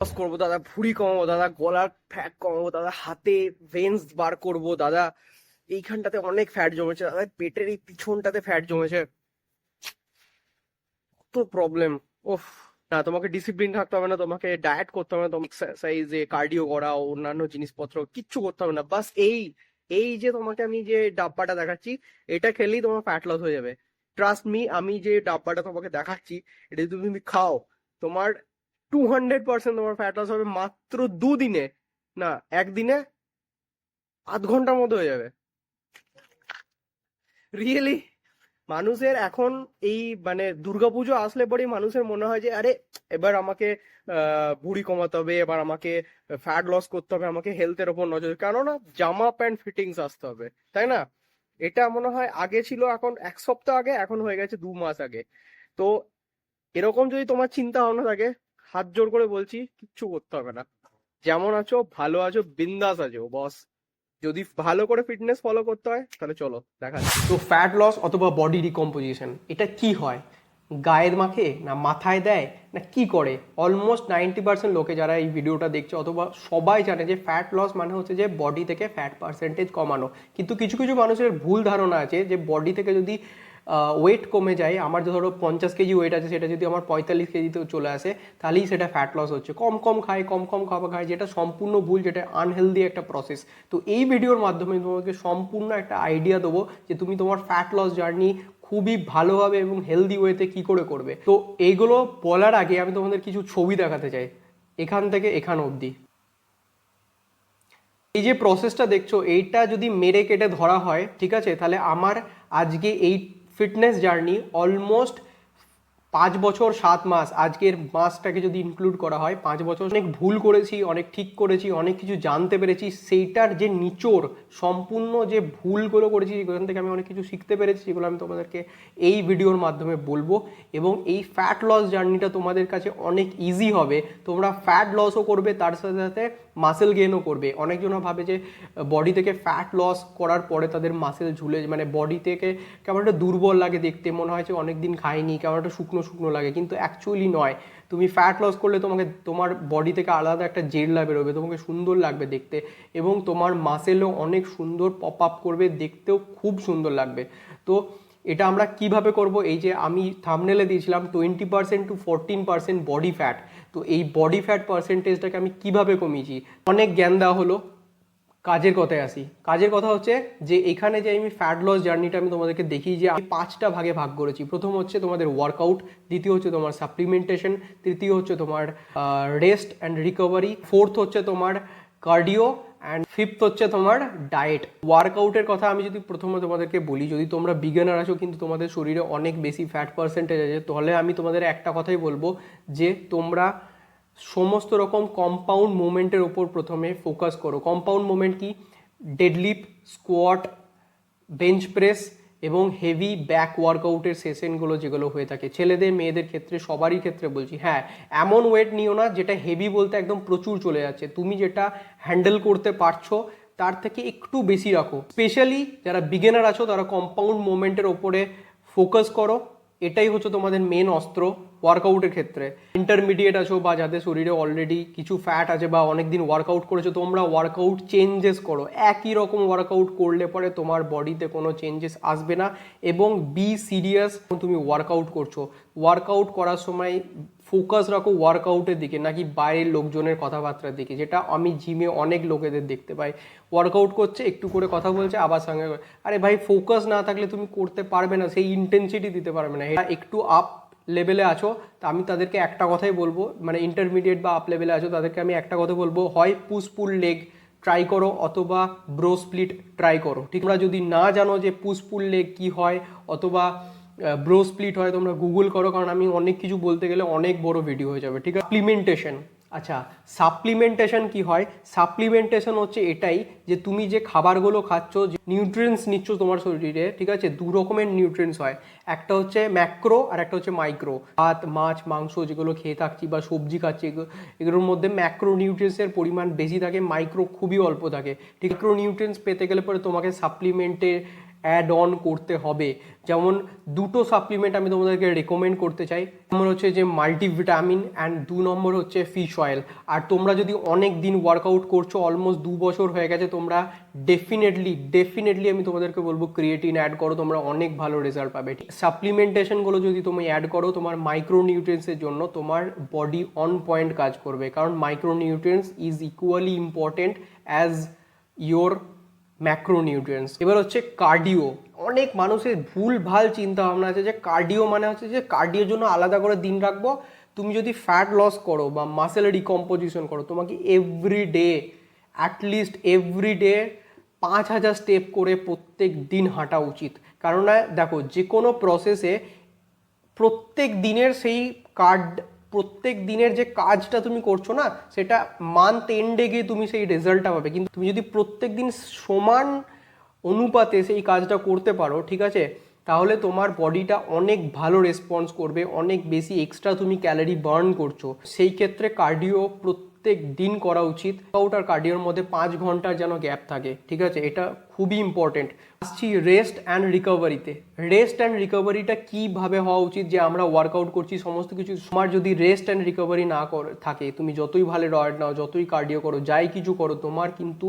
Loss করবো দাদা, ভুঁড়ি কমাবো দাদা, গলার ফ্যাট কমাবো দাদা, হাতে ভেন্স বার করবো দাদা, এইখানটাতে অনেক ফ্যাট জমেছে দাদা, পেটের এই পিছনটাতে ফ্যাট জমেছে, কত প্রবলেম। ওফ। না, তোমাকে ডিসিপ্লিন থাকতে হবে না, তোমাকে ডায়েট করতে হবে না, তোমাকে এক্সারসাইজ কার্ডিও করা অন্যান্য জিনিসপত্র কিচ্ছু করতে হবে না, বাস এই এই যে তোমাকে আমি যে ডাব্বাটা দেখাচ্ছি, এটা খেলেই তোমার ফ্যাট লস হয়ে যাবে। ট্রাস্ট মি, আমি যে ডাব্বাটা তোমাকে দেখাচ্ছি, এটা যদি তুমি খাও, তোমার 200% তোমার ফ্যাট লস হবে মাত্র 2 দিনে। না, একদিনে আধ ঘন্টার মধ্যে হয়ে যাবে। রিয়েলি। মানুষের এখন এই মানে দুর্গাপুজো আসলে পরেই মানুষের মনে হয় যে আরে এবার আমাকে ভুঁড়ি কমাতে হবে, এবার আমাকে ফ্যাট লস করতে হবে, আমাকে হেলথের ওপর নজর, কেননা জামা প্যান্ট ফিটিংস আসতে হবে, তাই না? এটা মনে হয় আগে ছিল, এখন 1 সপ্তাহ আগে, এখন হয়ে গেছে 2 মাস আগে। তো এরকম যদি তোমার চিন্তা ভাবনা থাকে, হাত জোর করে বলছি কিচ্ছু করতে হবে না। যেমন আছো ভালো আছো, বিন্দাস আছো বস। যদি ভালো করে ফিটনেস ফলো করতে হয় তাহলে চলো দেখা যাক। তো ফ্যাট লস অথবা বডি রিকম্পোজিশন এটা কি হয়? গায়ের মাখে না মাথায় দেয় না কি করে? অলমোস্ট 90% লোকে যারা এই ভিডিওটা দেখছে অথবা সবাই জানে যে ফ্যাট লস মানে হচ্ছে যে বডি থেকে ফ্যাট পার্সেন্টেজ কমানো। কিন্তু কিছু কিছু মানুষের ভুল ধারণা আছে যে বডি থেকে যদি ওয়েট কমে যায়, আমার ধরো 50 কেজি ওয়েট আছে, সেটা যদি আমার 45 কেজিতেও চলে আসে, তাহলেই সেটা ফ্যাট লস হচ্ছে। কম কম খায়, কম কম খাবার খায়, যেটা সম্পূর্ণ ভুল, যেটা আনহেলদি একটা প্রসেস। তো এই ভিডিওর মাধ্যমে তোমাকে সম্পূর্ণ একটা আইডিয়া দেবো যে তুমি তোমার ফ্যাট লস জার্নি খুবই ভালোভাবে এবং হেলদি ওয়েতে কি করে করবে। তো এইগুলো বলার আগে আমি তোমাদের কিছু ছবি দেখাতে চাই, এখান থেকে এখান অবধি। এই যে প্রসেসটা দেখছো, এইটা যদি মেরে কেটে ধরা হয়, ঠিক আছে, তাহলে আমার আজকে এই ফিটনেস জার্নি অলমোস্ট 5 বছর 7 মাস, আজকের মাসটাকে যদি ইনক্লুড করা হয় 5 বছর। অনেক ভুল করেছি, অনেক ঠিক করেছি, অনেক কিছু জানতে পেরেছি, সেইটার যে নিচোড়, সম্পূর্ণ যে ভুলগুলো করেছি সেখান থেকে আমি অনেক কিছু শিখতে পেরেছি, সেগুলো আমি তোমাদেরকে এই ভিডিওর মাধ্যমে বলবো। এবং এই ফ্যাট লস জার্নিটা তোমাদের কাছে অনেক ইজি হবে, তোমরা ফ্যাট লসও করবে, তার সাথে সাথে মাসেল গেইনও করবে। অনেকজন ভাবে যে বডি থেকে ফ্যাট লস করার পরে তাদের মাসেল ঝুলে, মানে বডি থেকে কেমন একটা দুর্বল লাগে দেখতে, মনে হয় যে অনেকদিন খাইনি, কেমন একটা শুকনো শুকনো লাগে, কিন্তু অ্যাকচুয়ালি নয়। তুমি ফ্যাট লস করলে তোমাকে তোমার বডি থেকে আলাদা একটা জেল্লা বেরোবে, তোমাকে সুন্দর লাগবে দেখতে, এবং তোমার মাসেলও অনেক সুন্দর পপ আপ করবে, দেখতেও খুব সুন্দর লাগবে। তো এটা আমরা কিভাবে করব? এই যে আমি থাম্বনেলে দিয়েছিলাম 20% to 14% বডি ফ্যাট, তো এই বডি ফ্যাট পার্সেন্টেজটাকে আমি কিভাবে কমিয়েছি, অনেক জ্ঞান দেওয়া হলো। কাজের কথায় আসি। কাজের কথা হচ্ছে যে এখানে যে আমি ফ্যাট লস জার্নিটা আমি তোমাদেরকে দেখি যে আমি 5টা ভাগে ভাগ করেছি। প্রথম হচ্ছে তোমাদের ওয়ার্কআউট, দ্বিতীয় হচ্ছে তোমার সাপ্লিমেন্টেশন, তৃতীয় হচ্ছে তোমার রেস্ট অ্যান্ড রিকভারি, ফোর্থ হচ্ছে তোমার কার্ডিও, অ্যান্ড ফিফথ হচ্ছে তোমার ডায়েট। ওয়ার্কআউটের কথা আমি যদি প্রথমে তোমাদেরকে বলি, যদি তোমরা বিগিনার আছো কিন্তু তোমাদের শরীরে অনেক বেশি ফ্যাট পার্সেন্টেজ আছে, তাহলে আমি তোমাদের একটা কথাই বলবো যে তোমরা সমস্ত রকম কম্পাউন্ড মুভমেন্টের ওপর প্রথমে ফোকাস করো। কম্পাউন্ড মুভমেন্ট কি? ডেডলিফট, স্কোয়াট, বেঞ্চ প্রেস এবং হেভি ব্যাক ওয়ার্কআউটের সেশনগুলো যেগুলো হয়ে থাকে ছেলেদের মেয়েদের ক্ষেত্রে, সবারই ক্ষেত্রে বলছি। হ্যাঁ, এমন ওয়েট নিও না যেটা হেভি বলতে একদম প্রচুর চলে যাচ্ছে, তুমি যেটা হ্যান্ডেল করতে পারছো তার থেকে একটু বেশি রাখো। স্পেশালি যারা বিগিনার আছো তারা কম্পাউন্ড মুভমেন্টের ওপরে ফোকাস করো, এটাই হচ্ছে তোমাদের মেন অস্ত্র ওয়ার্কআউটের ক্ষেত্রে। ইন্টারমিডিয়েট আছো বা যাদের শরীরে অলরেডি কিছু ফ্যাট আছে বা অনেকদিন ওয়ার্কআউট করেছো, তোমরা ওয়ার্কআউট চেঞ্জেস করো। একই রকম ওয়ার্কআউট করলে পরে তোমার বডিতে কোনো চেঞ্জেস আসবে না। এবং বি সিরিয়াস, তুমি ওয়ার্কআউট করছো, ওয়ার্কআউট করার সময় ফোকাস রাখো ওয়ার্কআউটের দিকে, নাকি বাইরের লোকজনের কথাবার্তার দিকে, যেটা আমি জিমে অনেক লোকেদের দেখতে পাই। ওয়ার্কআউট করছে, একটু করে কথা বলছে, আবার সঙ্গে, আরে ভাই ফোকাস না থাকলে তুমি করতে পারবে না, সেই ইন্টেন্সিটি দিতে পারবে না। এটা একটু আপ লেভেলে আছো, তা আমি তাদেরকে একটা কথাই বলবো, মানে ইন্টারমিডিয়েট বা আপ লেভেলে আছো তাদেরকে আমি একটা কথা বলবো, হয় পুশ পুল লেগ ট্রাই করো অথবা ব্রো স্প্লিট ট্রাই করো। ঠিক, তোমরা যদি না জানো যে পুশ পুল লেগ কী হয় অথবা ব্রো স্প্লিট হয়, তোমরা গুগল করো, কারণ আমি অনেক কিছু বলতে গেলে অনেক বড় ভিডিও হয়ে যাবে। ঠিক আছে, সাপ্লিমেন্টেশন। আচ্ছা, সাপ্লিমেন্টেশন কি হয়? সাপ্লিমেন্টেশন হচ্ছে এটাই যে তুমি যে খাবারগুলো খাচ্ছ, যে নিউট্রিয়েন্টস নিচ্ছ তোমার শরীরে, ঠিক আছে, দু রকমের নিউট্রিয়েন্টস হয়, একটা হচ্ছে ম্যাক্রো আর একটা হচ্ছে মাইক্রো। ভাত, মাছ, মাংস যেগুলো খেয়ে থাকছি বা সবজি খাচ্ছি, এগুলোর মধ্যে ম্যাক্রো নিউট্রিয়েন্টসের পরিমাণ বেশি থাকে, মাইক্রো খুবই অল্প থাকে। ঠিক, মাইক্রো নিউট্রিয়েন্টস পেতে গেলে পরে তোমাকে সাপ্লিমেন্টে অ্যাড অন করতে হবে। যেমন দুটো সাপ্লিমেন্ট আমি তোমাদেরকে রেকমেন্ড করতে চাই। নম্বর হচ্ছে যে মাল্টিভিটামিন অ্যান্ড 2 নম্বর হচ্ছে ফিশ অয়েল। আর তোমরা যদি অনেক দিন ওয়ার্কআউট করছো, অলমোস্ট 2 বছর হয়ে গেছে, তোমরা ডেফিনেটলি আমি তোমাদেরকে বলবো ক্রিয়েটিন অ্যাড করো, তোমরা অনেক ভালো রেজাল্ট পাবে। সাপ্লিমেন্টেশনগুলো যদি তুমি অ্যাড করো তোমার মাইক্রোনিউট্রিয়েন্টসের জন্য, তোমার বডি অন পয়েন্ট কাজ করবে, কারণ micronutrients is equally important as your macronutrients. এবার হচ্ছে কার্ডিও। অনেক মানুষের ভুল ভাল চিন্তা ভাবনা আছে যে কার্ডিও মানে হচ্ছে যে কার্ডিওর জন্য আলাদা করে দিন রাখবো। তুমি যদি ফ্যাট লস করো বা মাসেল রিকম্পোজিশন করো, তোমাকে এভরিডে 5,000 স্টেপ করে প্রত্যেক দিন হাঁটা উচিত। কারণ দেখো, যে কোনো প্রসেসে প্রত্যেক দিনের যে কাজটা তুমি করছো না, সেটা মান্থ এন্ডে গিয়ে তুমি সেই রেজাল্টটা পাবে। কিন্তু তুমি যদি প্রত্যেক দিন সমান অনুপাতে সেই কাজটা করতে পারো, ঠিক আছে, তাহলে তোমার বডিটা অনেক ভালো রেসপন্স করবে, অনেক বেশি এক্সট্রা তুমি ক্যালোরি বার্ন করছো। সেই ক্ষেত্রে কার্ডিও প্রত্যেক দিন করা উচিত। ওয়ার্কআউট আর কার্ডিওর মধ্যে 5 ঘন্টার যেন গ্যাপ থাকে, ঠিক আছে, এটা খুবই ইম্পর্টেন্ট। আসছি রেস্ট অ্যান্ড রিকভারিতে। রেস্ট অ্যান্ড রিকভারিটা কীভাবে হওয়া উচিত, যে আমরা ওয়ার্কআউট করছি সমস্ত কিছু, তোমার যদি রেস্ট অ্যান্ড রিকভারি না থাকে, তুমি যতই ভালো ডায়েট নাও, যতই কার্ডিও করো, যাই কিছু করো, তোমার কিন্তু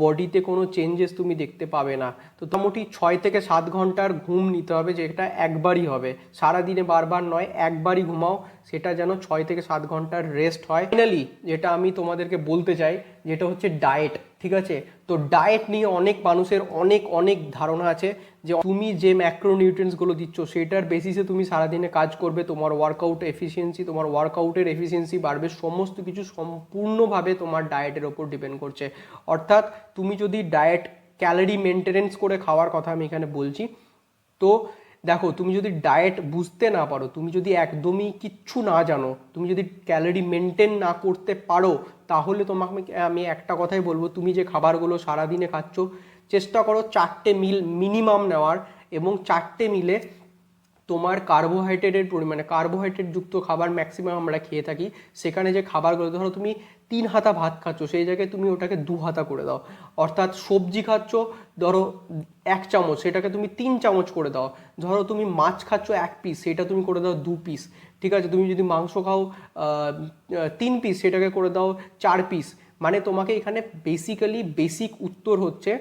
বডিতে কোনো চেঞ্জেস তুমি দেখতে পাবে না। তো মোটামুটি 6 থেকে 7 ঘন্টার ঘুম নিতে হবে, যেটা একবারই হবে, সারাদিনে বারবার নয়, একবারই ঘুমাও, সেটা যেন 6 থেকে 7 ঘন্টার রেস্ট হয়। ফাইনালি যেটা আমি তোমাদেরকে বলতে চাই, যেটা হচ্ছে ডায়েট, ঠিক আছে। তো ডায়েট নিয়ে অনেক মানুষের অনেক ধারণা আছে যে তুমি যে ম্যাক্রোনিউট্রিয়েন্টসগুলো দিচ্ছ সেটার বেসিসে তুমি সারাদিনে কাজ করবে, তোমার ওয়ার্কআউটের এফিসিয়েন্সি বাড়বে, সমস্ত কিছু সম্পূর্ণভাবে তোমার ডায়েটের ওপর ডিপেন্ড করছে। অর্থাৎ তুমি যদি ডায়েট ক্যালোরি মেনটেনেন্স করে খাওয়ার কথা আমি এখানে বলছি, তো দেখো, তুমি যদি ডায়েট বুঝতে না পারো, তুমি যদি একদমই কিচ্ছু না জানো, তুমি যদি ক্যালোরি মেনটেন না করতে পারো, তাহলে তোমাকে আমি একটা কথাই বলবো, তুমি যে খাবারগুলো সারাদিনে খাচ্ছ, চেষ্টা করো 4টে মিল মিনিমাম নেওয়ার, এবং 4টে মিলে তোমার কার্বোহাইড্রেট যুক্ত খাবার ম্যাক্সিমাম আমরা খেয়ে থাকি। সেখানে যে খাবারগুলো, ধরো তুমি 3 হাতা ভাত খাচ্ছ, সেই জায়গায় তুমি ওটাকে 2 হাতা করে দাও। অর্থাৎ সবজি খাচ্ছ ধরো 1 চামচ, সেটাকে তুমি 3 চামচ করে দাও। ধরো তুমি মাছ খাচ্ছ 1 পিস, সেটা তুমি করে দাও 2 পিস, ঠিক আছে। তুমি যদি মাংস খাও 3 পিস, সেটাকে করে দাও 4 পিস। মানে তোমাকে এখানে বেসিক উত্তর হচ্ছে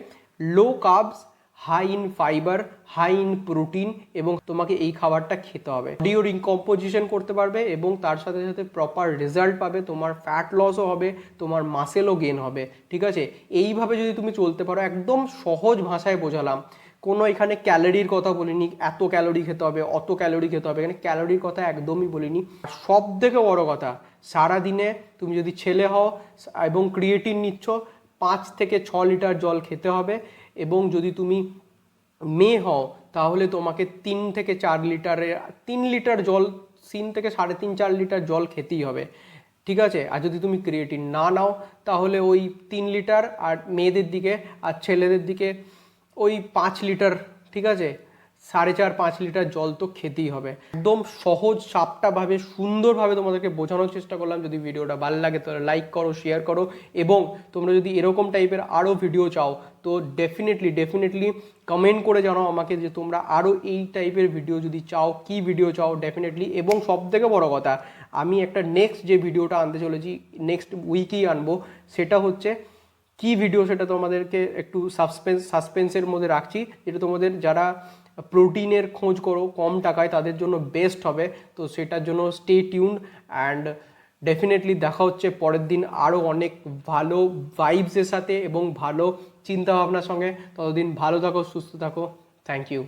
low carbs, high in fibre, high in protein, এবং তোমাকে এই খাবারটা খেতে হবে। বডিও রিকম্পোজিশন করতে পারবে এবং তার সাথে সাথে প্রপার রেজাল্ট পাবে, তোমার ফ্যাট লসও হবে, তোমার মাসেলও গেন হবে, ঠিক আছে। এইভাবে যদি তুমি চলতে পারো, একদম সহজ ভাষায় বোঝালাম, কোনো এখানে ক্যালোরির কথা বলিনি, এত ক্যালোরি খেতে হবে, অত ক্যালোরি খেতে হবে, এখানে ক্যালোরির কথা একদমই বলিনি। সব থেকে বড় কথা, সারাদিনে তুমি যদি ছেলে হও এবং ক্রিয়েটিন নিচ্ছ, 5 থেকে 6 লিটার জল খেতে হবে, এবং যদি তুমি মেয়ে হও তাহলে তোমাকে 3 থেকে 4 লিটারের 3 লিটার জল, 3 থেকে 3.5-4 লিটার জল খেতেই হবে, ঠিক আছে। আর যদি তুমি ক্রিয়েটিন না নাও, তাহলে ওই 3 লিটার, আর মেয়েদের দিকে আর ছেলেদের দিকে ওই 5 লিটার, ঠিক আছে, 4.5-5 লিটার জল তো খেতেই হবে। একদম সহজ সাপটাভাবে সুন্দরভাবে তোমাদেরকে বোঝানোর চেষ্টা করলাম। যদি ভিডিওটা ভালো লাগে তাহলে লাইক করো, শেয়ার করো, এবং তোমরা যদি এরকম টাইপের আরও ভিডিও চাও তো ডেফিনেটলি কমেন্ট করে জানাও আমাকে যে তোমরা আরও এই টাইপের ভিডিও যদি চাও, কি ভিডিও চাও ডেফিনেটলি। এবং সবথেকে বড় কথা, আমি একটা নেক্সট যে ভিডিওটা আনতে চলেছি, নেক্সট উইকেই আনবো, সেটা হচ্ছে কি ভিডিও, সেটা তোমাদেরকে একটু সাসপেন্সের মধ্যে রাখছি, যেটা তোমাদের যারা প্রোটিনের খোঁজ করো কম টাকায়, তাদের জন্য বেস্ট হবে। তো সেটার জন্য স্টে টিউন, অ্যান্ড ডেফিনেটলি দেখা হচ্ছে পরের দিন আরও অনেক ভালো ভাইবসের সাথে এবং ভালো চিন্তাভাবনার সঙ্গে। ততদিন ভালো থাকো, সুস্থ থাকো, থ্যাংক ইউ।